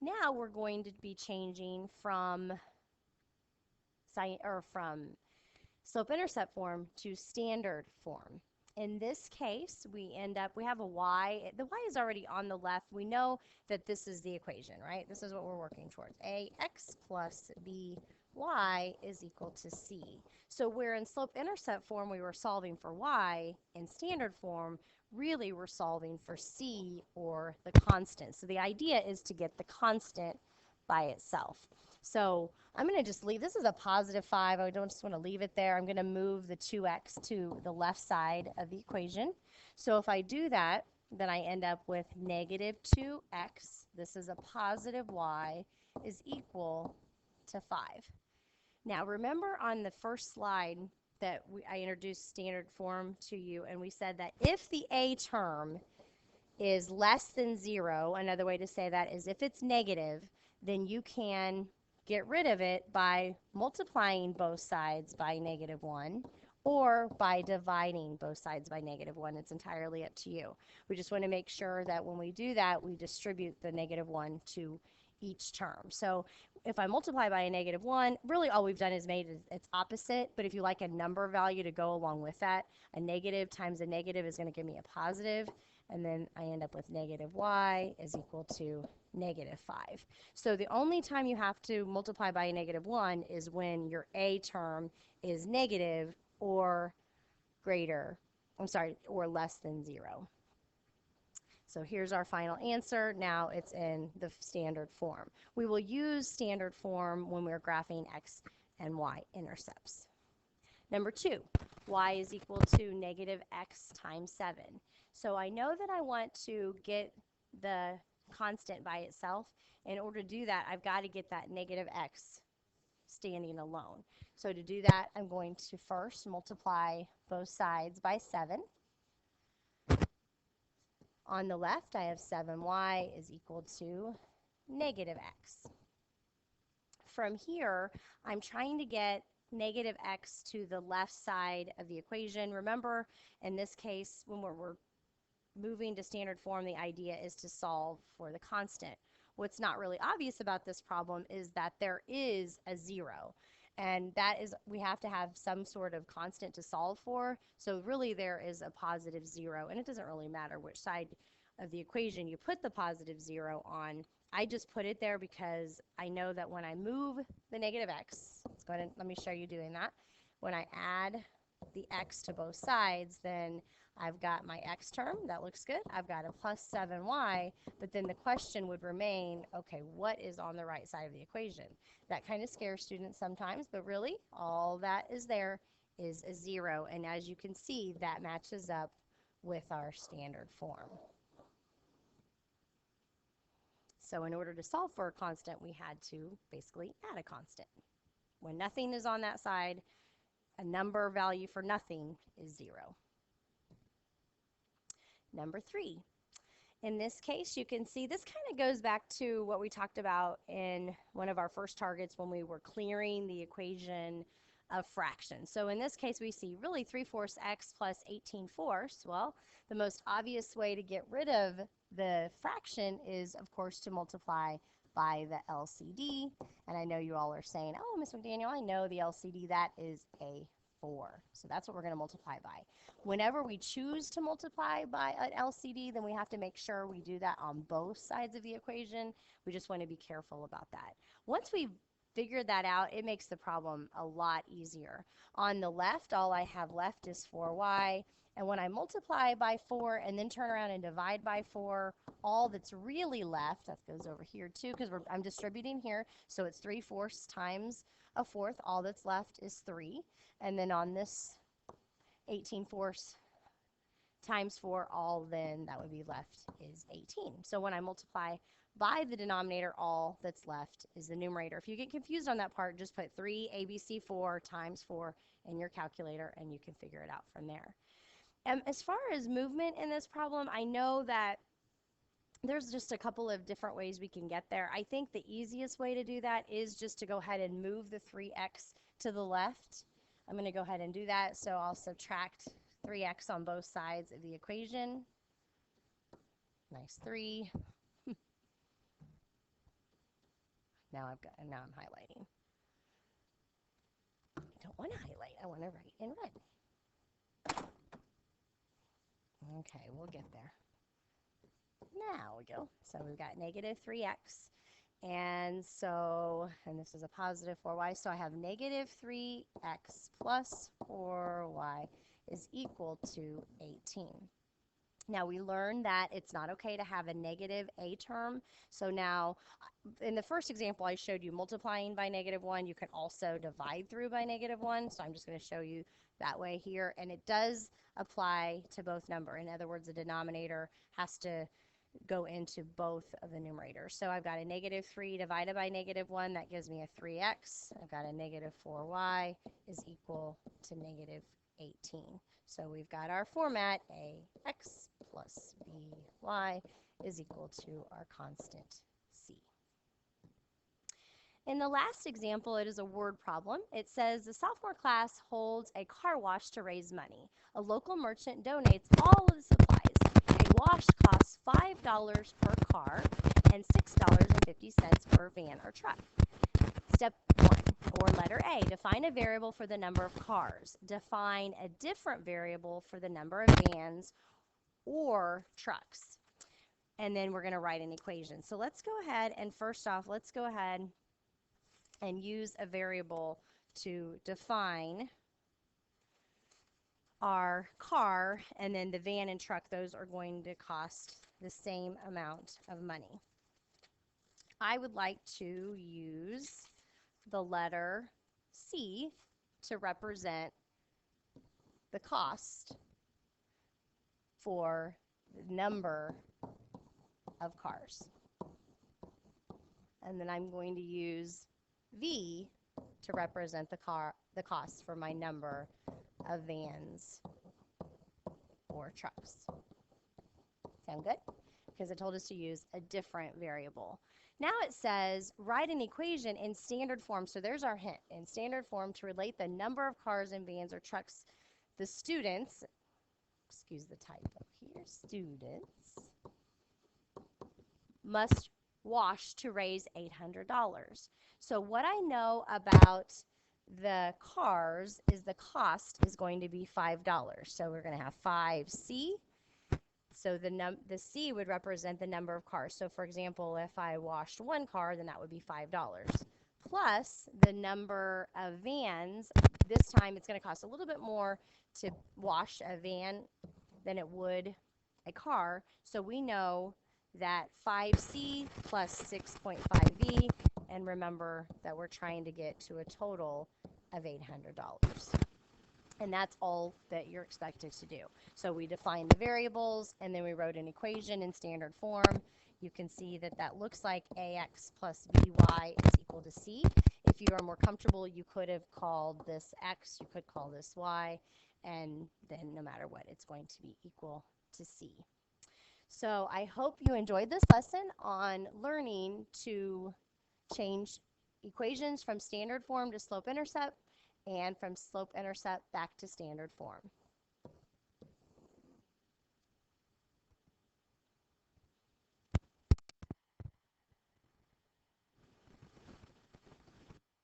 Now we're going to be changing from slope-intercept form to standard form. In this case, we have a y. The y is already on the left. We know that this is the equation, right? This is what we're working towards. Ax plus by is equal to c. So where in slope-intercept form we were solving for y, in standard form, really we're solving for c, or the constant. So the idea is to get the constant by itself. So I'm going to just leave, this is a positive 5. I don't just want to leave it there. I'm going to move the 2x to the left side of the equation. So if I do that, then I end up with negative 2x. This is a positive y is equal to 5. Now remember on the first slide that I introduced standard form to you, and we said that if the a term is less than 0, another way to say that is if it's negative, then you can get rid of it by multiplying both sides by -1 or by dividing both sides by -1. It's entirely up to you. We just want to make sure that when we do that, we distribute the -1 to each term. So if I multiply by a -1, really all we've done is made its opposite, but if you like a number value to go along with that, a negative times a negative is going to give me a positive, and then I end up with negative y is equal to -5. So the only time you have to multiply by a -1 is when your a term is negative or greater, or less than 0. So here's our final answer. Now it's in the standard form. We will use standard form when we're graphing x and y intercepts. Number 2, y is equal to -x times 7. So I know that I want to get the constant by itself. In order to do that, I've got to get that -x standing alone. So to do that, I'm going to first multiply both sides by 7. On the left, I have 7y is equal to -x. From here, I'm trying to get -x to the left side of the equation. Remember, in this case, when we're moving to standard form, the idea is to solve for the constant. What's not really obvious about this problem is that there is a 0. And that is, we have to have some sort of constant to solve for. So really there is a positive 0, and it doesn't really matter which side of the equation you put the positive 0 on. I just put it there because I know that when I move the -x, let me show you doing that. When I add the x to both sides, then I've got my x term. That looks good. I've got a plus 7y, but then the question would remain, okay, what is on the right side of the equation? That kind of scares students sometimes, but really all that is there is a 0, and as you can see, that matches up with our standard form. So in order to solve for a constant, we had to basically add a constant. When nothing is on that side, a number value for nothing is 0. Number 3. In this case, you can see this kind of goes back to what we talked about in one of our first targets when we were clearing the equation of fractions. So in this case, we see really 3/4 x plus 18/4. Well, the most obvious way to get rid of the fraction is, of course, to multiply by the LCD. And I know you all are saying, oh, Ms. McDaniel, I know the LCD. That is a 4. So that's what we're going to multiply by. Whenever we choose to multiply by an LCD, then we have to make sure we do that on both sides of the equation. We just want to be careful about that. Once we've figured that out, it makes the problem a lot easier. On the left, all I have left is 4y. And when I multiply by 4 and then turn around and divide by 4, all that's really left, that goes over here too, because I'm distributing here, so it's 3/4 times a fourth. All that's left is 3. And then on this 18/4 times 4, all then that would be left is 18. So when I multiply by the denominator, all that's left is the numerator. If you get confused on that part, just put 3ABC4 times 4 in your calculator and you can figure it out from there. As far as movement in this problem, I know that there's just a couple of different ways we can get there. I think the easiest way to do that is just to go ahead and move the 3x to the left. I'm going to go ahead and do that. So I'll subtract 3x on both sides of the equation. Nice 3. now I'm highlighting. I don't want to highlight. I want to write in red. Okay, we'll get there. Now we go. So we've got negative 3x. And this is a positive 4y. So I have negative 3x plus 4y is equal to 18. Now we learned that it's not okay to have a negative a term. So now in the first example I showed you multiplying by -1. You can also divide through by -1. So I'm just going to show you that way here. And it does apply to both number. In other words, the denominator has to go into both of the numerators. So I've got a negative 3 divided by -1. That gives me a 3x. I've got a negative 4y is equal to negative 18. So we've got our format, ax plus by is equal to our constant c. In the last example, it is a word problem. It says the sophomore class holds a car wash to raise money. A local merchant donates all of the supplies. A wash costs $5 per car and $6.50 per van or truck. Step 1, or letter A, define a variable for the number of cars. Define a different variable for the number of vans or trucks. And then we're going to write an equation. So let's go ahead and first off, let's go ahead and use a variable to define our car, and then the van and truck, those are going to cost the same amount of money. I would like to use the letter C to represent the cost for the number of cars. And then I'm going to use V to represent the cost for my number of vans or trucks. Sound good? Because it told us to use a different variable. Now it says write an equation in standard form. So there's our hint. In standard form to relate the number of cars and vans or trucks the students, excuse the typo here, students must wash to raise $800. So what I know about the cars is the cost is going to be $5. So we're going to have 5C. So the C would represent the number of cars. So for example, if I washed one car, then that would be $5. Plus the number of vans. This time it's going to cost a little bit more to wash a van than it would a car. So we know that 5C plus 6.5V, and remember that we're trying to get to a total of $800. And that's all that you're expected to do. So we defined the variables, and then we wrote an equation in standard form. You can see that that looks like ax plus by is equal to c. If you are more comfortable, you could have called this x, you could call this y, and then no matter what, it's going to be equal to c. So I hope you enjoyed this lesson on learning to change equations from standard form to slope-intercept, and from slope-intercept back to standard form.